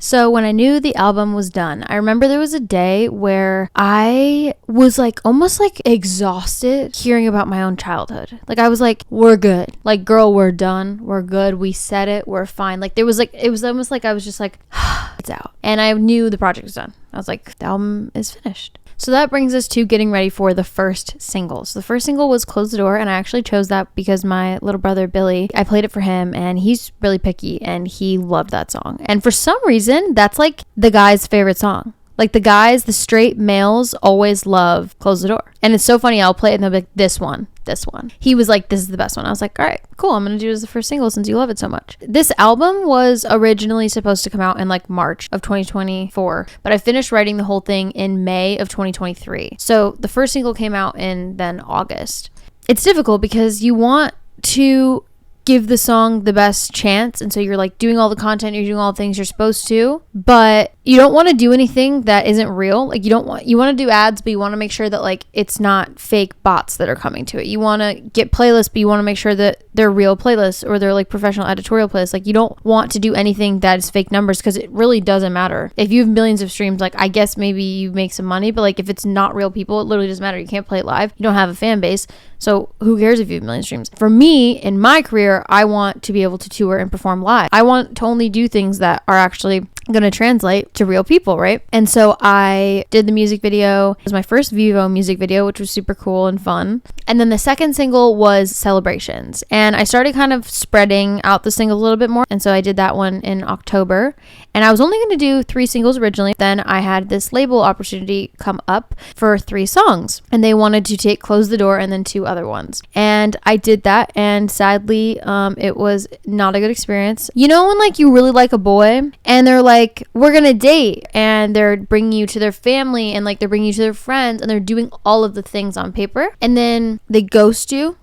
So when I knew the album was done, I remember there was a day where I was like almost like exhausted hearing about my own childhood. Like I was like, we're good. Like, girl, we're done. We're good. We said it. We're fine. Like there was like, it was almost like I was just like, it's out. And I knew the project was done. I was like, the album is finished. So that brings us to getting ready for the first single. So the first single was Close the Door, and I actually chose that because my little brother Billy, I played it for him, and he's really picky, and he loved that song. And for some reason, that's like the guy's favorite song. Like the guys, the straight males always love Close the Door. And it's so funny, I'll play it and they'll be like, this one. He was like, this is the best one. I was like, all right, cool. I'm going to do it as the first single since you love it so much. This album was originally supposed to come out in like March of 2024, but I finished writing the whole thing in May of 2023. So the first single came out in then August. It's difficult because you want to give the song the best chance, and so you're like doing all the content, you're doing all the things you're supposed to, but you don't want to do anything that isn't real. Like you want to do ads, but you want to make sure that like it's not fake bots that are coming to it. You want to get playlists, but you want to make sure that they're real playlists or they're like professional editorial playlists. Like you don't want to do anything that is fake numbers, because it really doesn't matter. If you have millions of streams, like I guess maybe you make some money, but like if it's not real people, it literally doesn't matter. You can't play it live. You don't have a fan base. So who cares if you have a million streams? For me, in my career, I want to be able to tour and perform live. I want to only do things that are actually going to translate to real people, right? And so I did the music video. It was my first Vivo music video, which was super cool and fun. And then the second single was Celebrations. And I started kind of spreading out the singles a little bit more. And so I did that one in October. And I was only going to do 3 singles originally. Then I had this label opportunity come up for 3 songs. And they wanted to take Close the Door and then 2 other ones. And I did that. And sadly, it was not a good experience. You know when like you really like a boy and they're like, we're going to date, and they're bringing you to their family and like they're bringing you to their friends and they're doing all of the things on paper, and then they ghost you.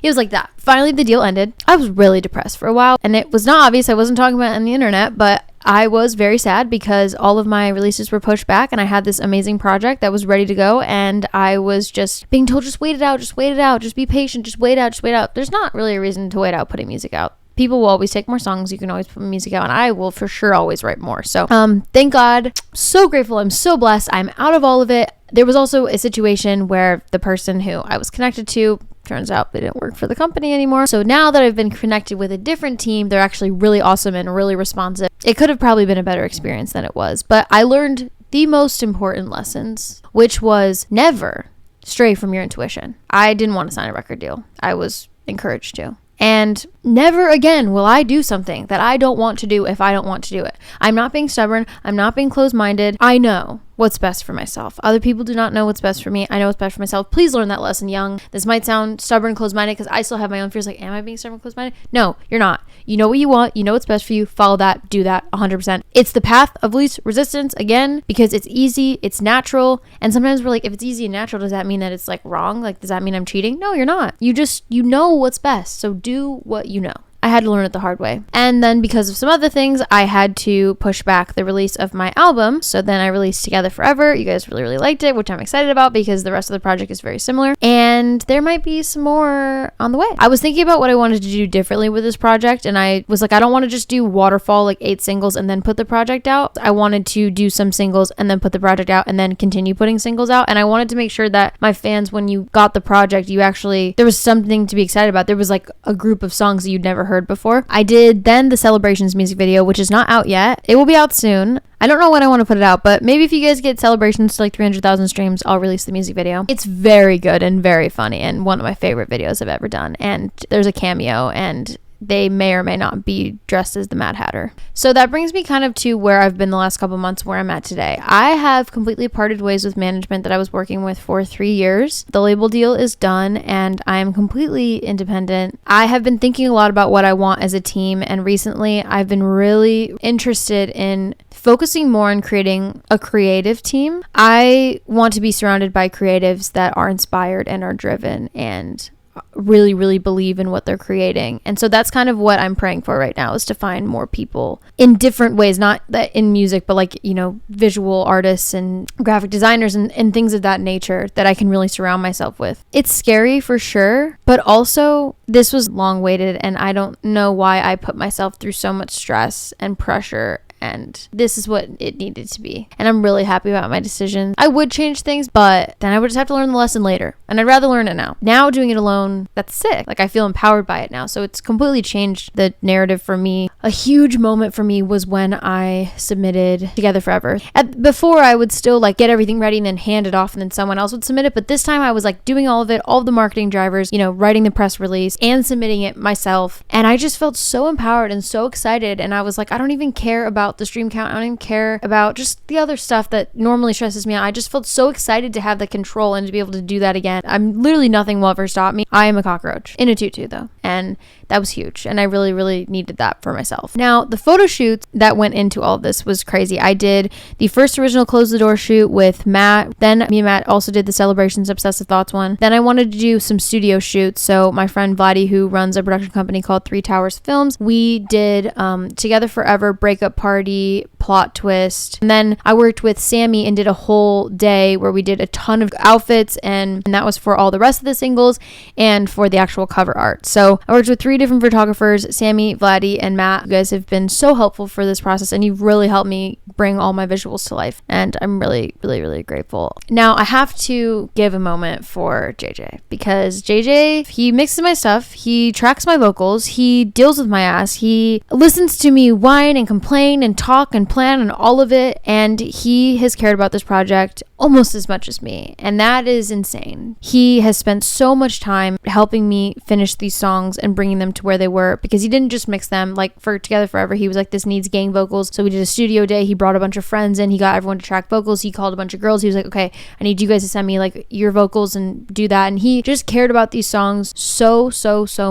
It was like that. Finally, the deal ended. I was really depressed for a while, and it was not obvious. I wasn't talking about it on the internet, but I was very sad because all of my releases were pushed back, and I had this amazing project that was ready to go, and I was just being told, just wait it out, just be patient, just wait out. There's not really a reason to wait out putting music out. People will always take more songs. You can always put music out, and I will for sure always write more. So thank God. So grateful. I'm so blessed. I'm out of all of it. There was also a situation where the person who I was connected to, turns out they didn't work for the company anymore. So now that I've been connected with a different team, they're actually really awesome and really responsive. It could have probably been a better experience than it was, but I learned the most important lessons, which was never stray from your intuition. I didn't want to sign a record deal. I was encouraged to. And never again will I do something that I don't want to do if I don't want to do it. I'm not being stubborn. I'm not being closed-minded. I know what's best for myself. Other people do not know what's best for me. I know what's best for myself. Please learn that lesson young. This might sound stubborn, closed-minded, because I still have my own fears. Like, am I being stubborn, closed-minded? No, you're not. You know what you want. You know what's best for you. Follow that. Do that 100%. It's the path of least resistance, again, because it's easy. It's natural. And sometimes we're like, if it's easy and natural, does that mean that it's like wrong? Like, does that mean I'm cheating? No, you're not. You know what's best. So do what you know. I had to learn it the hard way. And then because of some other things, I had to push back the release of my album. So then I released Together Forever. You guys really, really liked it, which I'm excited about because the rest of the project is very similar. And there might be some more on the way. I was thinking about what I wanted to do differently with this project. And I was like, I don't want to just do waterfall, like 8 singles and then put the project out. I wanted to do some singles and then put the project out and then continue putting singles out. And I wanted to make sure that my fans, when you got the project, there was something to be excited about. There was like a group of songs that you'd never heard before. I did then the Celebrations music video, which is not out yet. It will be out soon. I don't know when I want to put it out, but maybe if you guys get Celebrations to like 300,000 streams, I'll release the music video. It's very good and very funny and one of my favorite videos I've ever done. And there's a cameo, and they may or may not be dressed as the Mad Hatter. So that brings me kind of to where I've been the last couple months, where I'm at today. I have completely parted ways with management that I was working with for 3 years. The label deal is done and I am completely independent. I have been thinking a lot about what I want as a team, and recently I've been really interested in focusing more on creating a creative team. I want to be surrounded by creatives that are inspired and are driven and really, really believe in what they're creating. And so that's kind of what I'm praying for right now, is to find more people in different ways, not that in music, but like, you know, visual artists and graphic designers and things of that nature that I can really surround myself with. It's scary for sure, but also this was long waited, and I don't know why I put myself through so much stress and pressure and this is what it needed to be. And I'm really happy about my decision. I would change things, but then I would just have to learn the lesson later, and I'd rather learn it now. Now doing it alone, that's sick. Like, I feel empowered by it now, so it's completely changed the narrative for me. A huge moment for me was when I submitted Together Forever. Before, I would still like get everything ready and then hand it off, and then someone else would submit it, but this time I was like doing all of it, all of the marketing drivers, writing the press release and submitting it myself, and I just felt so empowered and so excited. And I was like, I don't even care about the stream count, I don't even care about just the other stuff that normally stresses me out. I just felt so excited to have the control and to be able to do that again. I'm literally, nothing will ever stop me. I am a cockroach in a tutu though, and that was huge, and I really, really needed that for myself. Now, the photo shoots that went into all of this was crazy. I did the first original Close the Door shoot with Matt. Then me and Matt also did the Celebrations Obsessive Thoughts one. Then I wanted to do some studio shoots. So my friend Vladdy, who runs a production company called Three Towers Films, we did Together Forever, Breakup Party, Plot Twist. And then I worked with Sammy and did a whole day where we did a ton of outfits, and that was for all the rest of the singles and for the actual cover art. So I worked with 3 different photographers, Sammy, Vladdy, and Matt. You guys have been so helpful for this process, and you've really helped me bring all my visuals to life, and I'm really, really, really grateful. Now, I have to give a moment for JJ, because JJ, he mixes my stuff, he tracks my vocals, he deals with my ass, he listens to me whine and complain and talk and plan and all of it, and he has cared about this project almost as much as me, and that is insane. He has spent so much time helping me finish these songs and bringing them to where they were, because he didn't just mix them. Like for Together Forever, he was like, this needs gang vocals, so we did a studio day. He brought a bunch of friends in, he got everyone to track vocals, he called a bunch of girls, he was like, okay, I need you guys to send me like your vocals and do that. And he just cared about these songs so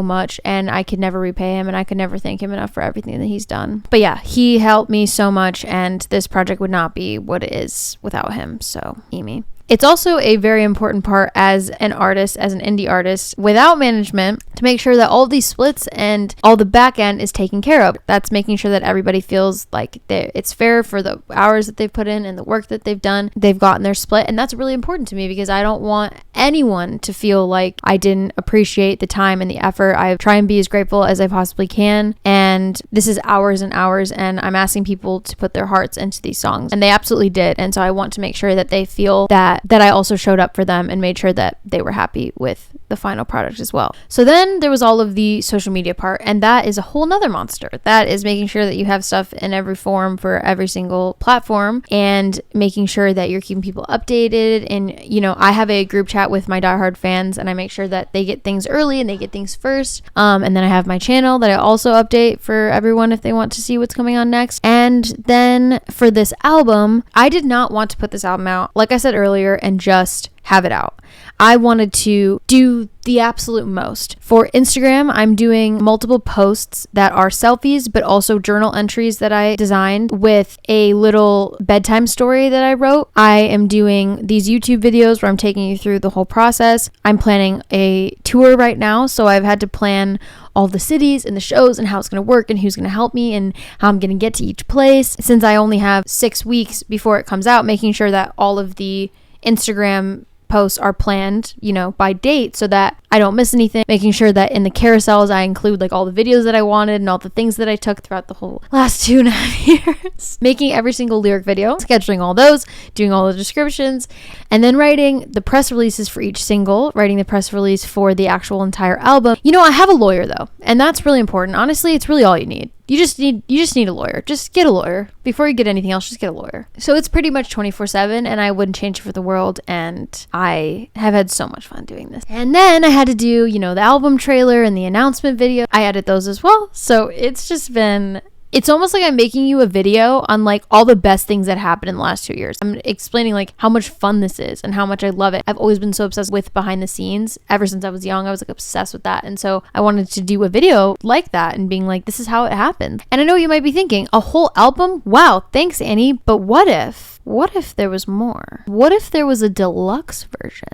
much, and I could never repay him, and I could never thank him enough for everything that he's done. But yeah, he helped me so much, and this project would not be what it is without him. So Amy. It's also a very important part as an artist, as an indie artist, without management, to make sure that all of these splits and all the back end is taken care of. That's making sure that everybody feels like it's fair for the hours that they've put in and the work that they've done. They've gotten their split, and that's really important to me, because I don't want anyone to feel like I didn't appreciate the time and the effort. I try and be as grateful as I possibly can, and this is hours and hours, and I'm asking people to put their hearts into these songs, and they absolutely did. And so I want to make sure that they feel that I also showed up for them and made sure that they were happy with the final product as well. So then there was all of the social media part, and that is a whole nother monster. That is making sure that you have stuff in every form for every single platform, and making sure that you're keeping people updated. And I have a group chat with my diehard fans, and I make sure that they get things early and they get things first. And then I have my channel that I also update for everyone if they want to see what's coming on next. And then for this album, I did not want to put this album out, like I said earlier, and just have it out. I wanted to do the absolute most. For Instagram, I'm doing multiple posts that are selfies, but also journal entries that I designed with a little bedtime story that I wrote. I am doing these YouTube videos where I'm taking you through the whole process. I'm planning a tour right now, so I've had to plan all the cities and the shows and how it's going to work and who's going to help me and how I'm going to get to each place. Since I only have 6 weeks before it comes out, making sure that all of the Instagram posts are planned, by date, so that I don't miss anything. Making sure that in the carousels I include like all the videos that I wanted and all the things that I took throughout the whole last 2.5 years. Making every single lyric video, scheduling all those, doing all the descriptions, and then writing the press releases for each single, writing the press release for the actual entire album. I have a lawyer though, and that's really important. Honestly, it's really all you need. You just need a lawyer. Just get a lawyer. Before you get anything else, just get a lawyer. So it's pretty much 24/7, and I wouldn't change it for the world, and I have had so much fun doing this. And then I had to do, the album trailer and the announcement video. I edit those as well. So it's almost like I'm making you a video on like all the best things that happened in the last 2 years. I'm explaining like how much fun this is and how much I love it. I've always been so obsessed with behind the scenes. Ever since I was young, I was like obsessed with that. And so I wanted to do a video like that and being like, this is how it happened. And I know you might be thinking, a whole album? Wow, thanks, Annie. But what if there was more? What if there was a deluxe version?